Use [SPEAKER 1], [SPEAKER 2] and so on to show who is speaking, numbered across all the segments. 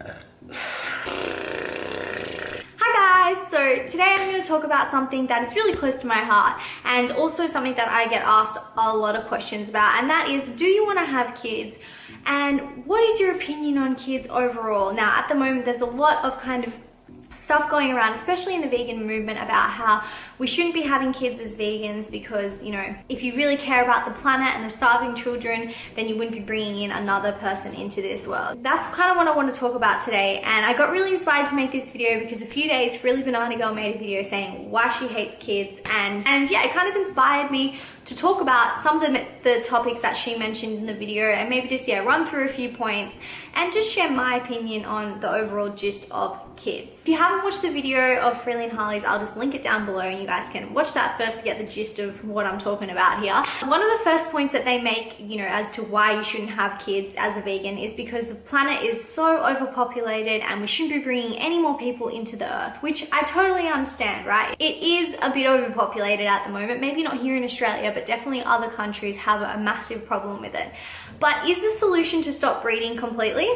[SPEAKER 1] Hi guys, so today I'm going to talk about something that is really close to my heart and also something that I get asked a lot of questions about, and that is, do you want to have kids? And what is your opinion on kids overall? Now at the moment there's a lot of kind of stuff going around, especially in the vegan movement, about how we shouldn't be having kids as vegans because, you know, if you really care about the planet and the starving children, then you wouldn't be bringing in another person into this world. That's kind of what I want to talk about today, and I got really inspired to make this video because a few days Frilly Banana Girl made a video saying why she hates kids, and yeah, it kind of inspired me to talk about some of the topics that she mentioned in the video, and maybe just, yeah, run through a few points and just share my opinion on the overall gist of kids. If you haven't watched the video of Frilly and Harley's, I'll just link it down below and you guys can watch that first to get the gist of what I'm talking about here. One of the first points that they make, you know, as to why you shouldn't have kids as a vegan is because the planet is so overpopulated and we shouldn't be bringing any more people into the earth, which I totally understand, right? It is a bit overpopulated at the moment, maybe not here in Australia, but definitely other countries have a massive problem with it. But is the solution to stop breeding completely?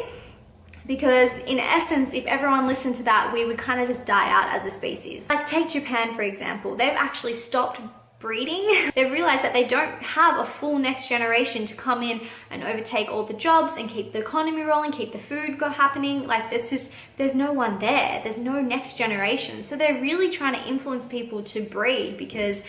[SPEAKER 1] Because in essence, if everyone listened to that, we would kind of just die out as a species. Like take Japan, for example. They've actually stopped breeding. They've realized that they don't have a full next generation to come in and overtake all the jobs and keep the economy rolling, keep the food happening. Like there's no one there. There's no next generation. So they're really trying to influence people to breed because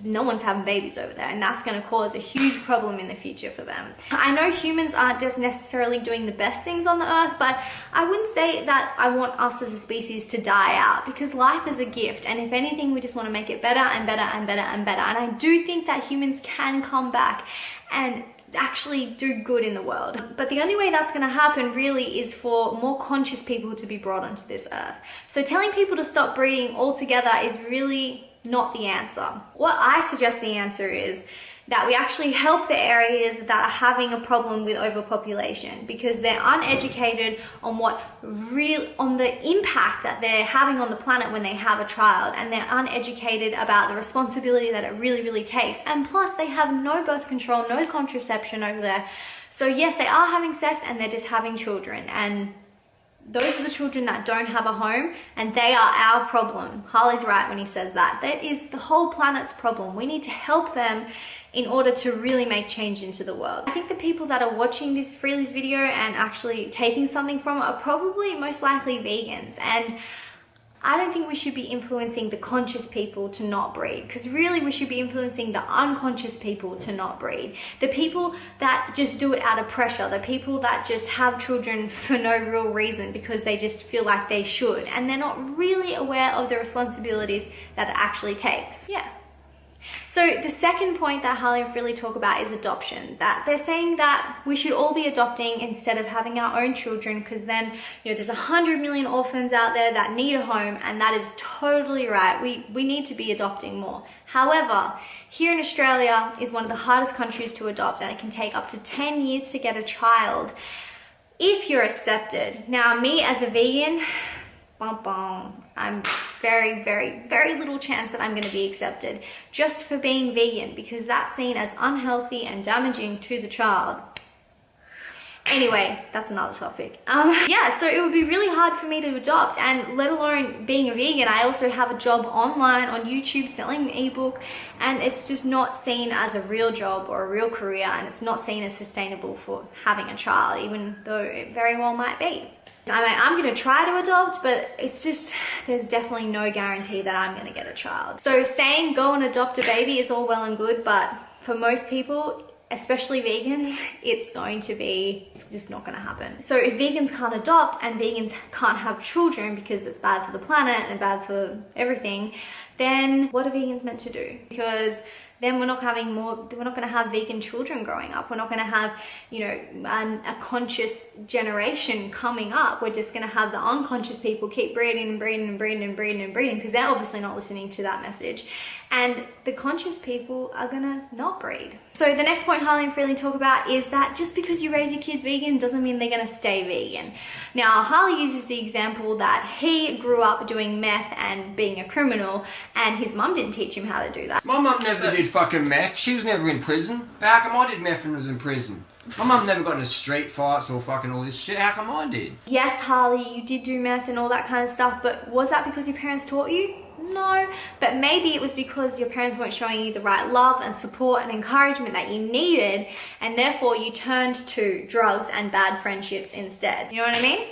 [SPEAKER 1] no one's having babies over there, and that's going to cause a huge problem in the future for them. I know humans aren't just necessarily doing the best things on the earth, but I wouldn't say that I want us as a species to die out, because life is a gift, and if anything we just want to make it better and better and better and better. And I do think that humans can come back and actually do good in the world. But the only way that's going to happen really is for more conscious people to be brought onto this earth. So telling people to stop breeding altogether is really not the answer. What I suggest the answer is that we actually help the areas that are having a problem with overpopulation, because they're uneducated on on the impact that they're having on the planet when they have a child, and they're uneducated about the responsibility that it really takes. And plus they have no birth control, no contraception over there. So yes, they are having sex and they're just having children, and those are the children that don't have a home, and they are our problem. Harley's right when he says that. That is the whole planet's problem. We need to help them in order to really make change into the world. I think the people that are watching this Frilly's video and actually taking something from it are probably most likely vegans, and I don't think we should be influencing the conscious people to not breed, because really we should be influencing the unconscious people to not breed. The people that just do it out of pressure, the people that just have children for no real reason because they just feel like they should, and they're not really aware of the responsibilities that it actually takes. Yeah. So the second point that Harley and Frilly talk about is adoption. That they're saying that we should all be adopting instead of having our own children, because then, you know, there's 100 million orphans out there that need a home, and that is totally right. We need to be adopting more. However, here in Australia is one of the hardest countries to adopt, and it can take up to 10 years to get a child if you're accepted. Now, me as a vegan, I'm very little chance that I'm going to be accepted just for being vegan, because that's seen as unhealthy and damaging to the child. Anyway, that's another topic. Yeah, so it would be really hard for me to adopt, and let alone being a vegan. I also have a job online on YouTube selling an ebook, and it's just not seen as a real job or a real career, and it's not seen as sustainable for having a child, even though it very well might be. I mean, I'm going to try to adopt, but it's just, there's definitely no guarantee that I'm going to get a child. So saying go and adopt a baby is all well and good, but for most people, especially vegans, it's just not going to happen. So if vegans can't adopt and vegans can't have children because it's bad for the planet and bad for everything, then what are vegans meant to do? Because then we're not going to have vegan children growing up. We're not going to have, you know, a conscious generation coming up. We're just going to have the unconscious people keep breeding and breeding and breeding and breeding and breeding, because they're obviously not listening to that message. And the conscious people are gonna not breed. So the next point Harley and Frilly talk about is that just because you raise your kids vegan doesn't mean they're gonna stay vegan. Now, Harley uses the example that he grew up doing meth and being a criminal, and his mum didn't teach him how to do that.
[SPEAKER 2] My mum never did fucking meth. She was never in prison. But how come I did meth and was in prison? My mum never got into street fights or fucking all this shit. How come I did?
[SPEAKER 1] Yes, Harley, you did do meth and all that kind of stuff, but was that because your parents taught you? No, but maybe it was because your parents weren't showing you the right love and support and encouragement that you needed, and therefore you turned to drugs and bad friendships instead. You know what I mean?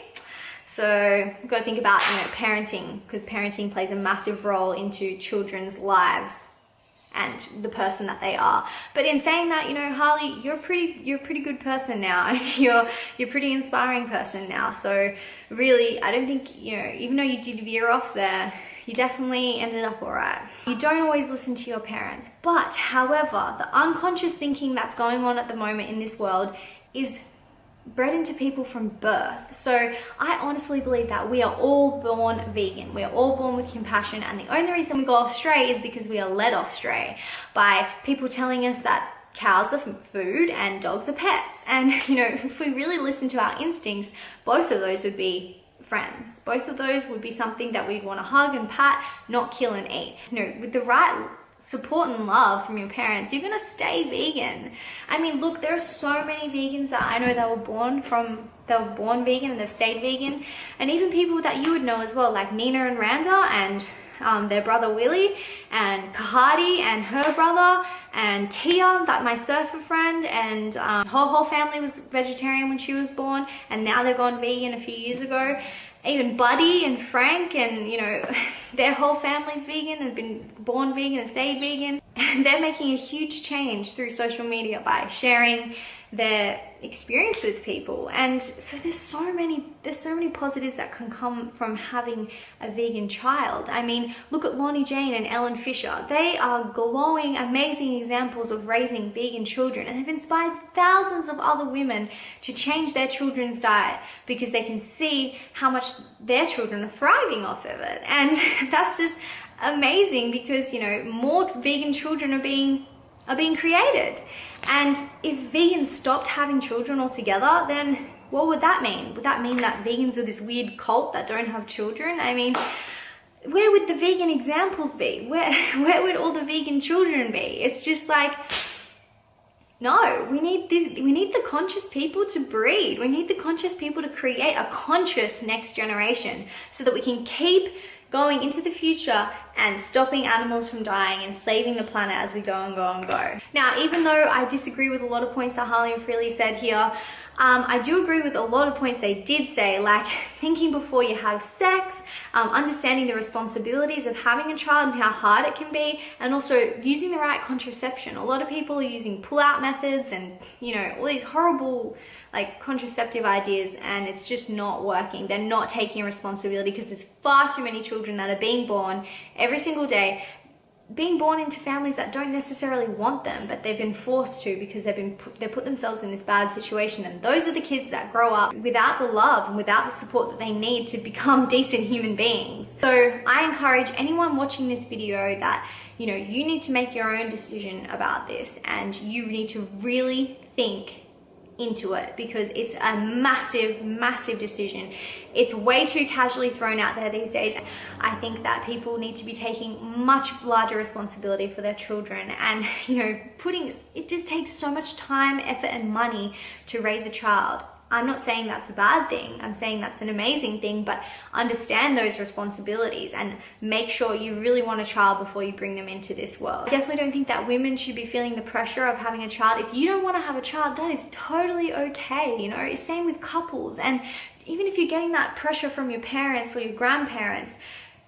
[SPEAKER 1] So you've got to think about, parenting, because parenting plays a massive role into children's lives and the person that they are. But in saying that, Harley, you're a pretty good person now. You're a pretty inspiring person now. So really, I don't think, even though you did veer off there, you definitely ended up all right. You don't always listen to your parents, but however, the unconscious thinking that's going on at the moment in this world is bred into people from birth. So I honestly believe that we are all born vegan. We are all born with compassion, and the only reason we go off stray is because we are led off stray by people telling us that cows are food and dogs are pets. And if we really listen to our instincts, both of those would be friends. Both of those would be something that we'd want to hug and pat, not kill and eat. With the right support and love from your parents, you're gonna stay vegan. I mean, look, there are so many vegans that I know that were born vegan and they've stayed vegan, and even people that you would know as well, like Nina and Randa and their brother Willie, and Kahadi and her brother, and Tia, that my surfer friend, and her whole family was vegetarian when she was born, and now they've gone vegan a few years ago. Even Buddy and Frank and, their whole family's vegan and been born vegan and stayed vegan. And they're making a huge change through social media by sharing their experience with people. And so there's so many positives that can come from having a vegan child. I mean, look at Lonnie Jane and Ellen Fisher. They are glowing, amazing examples of raising vegan children, and they've inspired thousands of other women to change their children's diet because they can see how much their children are thriving off of it. And that's just amazing because, more vegan children are being created. And if vegans stopped having children altogether, then what would that mean? Would that mean that vegans are this weird cult that don't have children? I mean, where would the vegan examples be? Where would all the vegan children be? It's just like, no, we need the conscious people to breed. We need the conscious people to create a conscious next generation so that we can keep going into the future and stopping animals from dying and saving the planet as we go and go and go. Now, even though I disagree with a lot of points that Harley and Freely said here, I do agree with a lot of points they did say, like thinking before you have sex, understanding the responsibilities of having a child and how hard it can be, and also using the right contraception. A lot of people are using pull-out methods and, all these horrible contraceptive ideas, and it's just not working. They're not taking responsibility because there's far too many children that are being born every single day, being born into families that don't necessarily want them, but they've been forced to because they put themselves in this bad situation. And those are the kids that grow up without the love and without the support that they need to become decent human beings. So I encourage anyone watching this video that, you need to make your own decision about this, and you need to really think into it because it's a massive decision. It's way too casually thrown out there these days. I think that people need to be taking much larger responsibility for their children, and it just takes so much time, effort and money to raise a child. I'm not saying that's a bad thing. I'm saying that's an amazing thing, but understand those responsibilities and make sure you really want a child before you bring them into this world. I definitely don't think that women should be feeling the pressure of having a child. If you don't want to have a child, that is totally okay. Same with couples. And even if you're getting that pressure from your parents or your grandparents,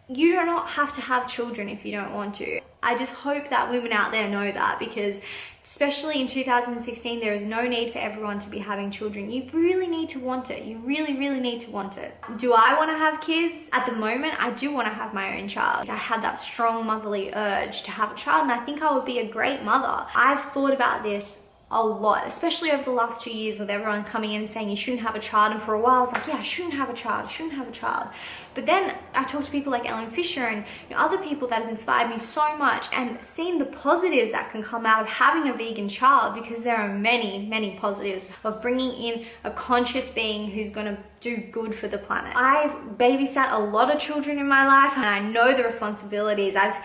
[SPEAKER 1] you do not have to have children if you don't want to. I just hope that women out there know that, because especially in 2016, there is no need for everyone to be having children. You really need to want it. You really need to want it. Do I want to have kids? At the moment, I do want to have my own child. I had that strong motherly urge to have a child, and I think I would be a great mother. I've thought about this a lot, especially over the last 2 years with everyone coming in and saying you shouldn't have a child. And for a while I was like, yeah, I shouldn't have a child. But then I talked to people like Ellen Fisher and other people that have inspired me so much, and seen the positives that can come out of having a vegan child, because there are many positives of bringing in a conscious being who's going to do good for the planet. I've babysat a lot of children in my life, and I know the responsibilities. I've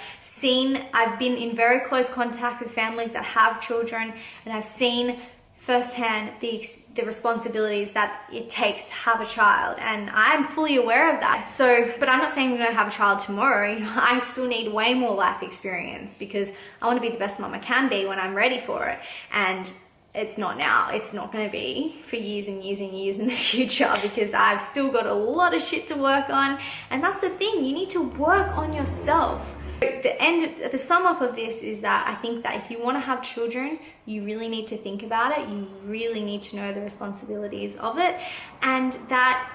[SPEAKER 1] been in very close contact with families that have children, and I've seen firsthand the responsibilities that it takes to have a child, and I'm fully aware of that. So, but I'm not saying I'm going to have a child tomorrow. You know, I still need way more life experience because I want to be the best mom I can be when I'm ready for it. And it's not now. It's not going to be for years and years and years in the future because I've still got a lot of shit to work on. And that's the thing, you need to work on yourself. The sum up of this is that I think that if you want to have children, you really need to think about it. You really need to know the responsibilities of it, and that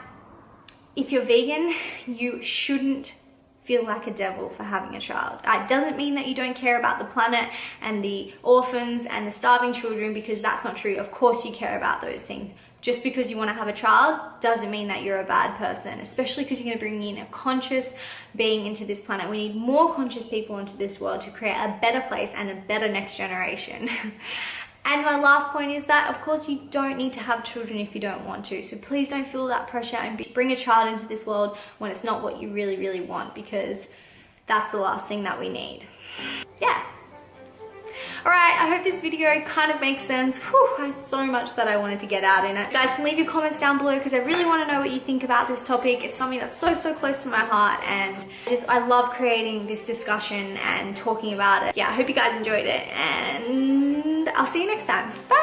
[SPEAKER 1] if you're vegan, you shouldn't feel like a devil for having a child. It doesn't mean that you don't care about the planet and the orphans and the starving children, because that's not true. Of course you care about those things. Just because you want to have a child doesn't mean that you're a bad person, especially because you're going to bring in a conscious being into this planet. We need more conscious people into this world to create a better place and a better next generation. And my last point is that, of course, you don't need to have children if you don't want to. So please don't feel that pressure and bring a child into this world when it's not what you really, really want, because that's the last thing that we need. Yeah. Alright, I hope this video kind of makes sense. Whew, I have so much that I wanted to get out in it. You guys can leave your comments down below because I really want to know what you think about this topic. It's something that's so, so close to my heart, and I love creating this discussion and talking about it. Yeah, I hope you guys enjoyed it, and I'll see you next time. Bye!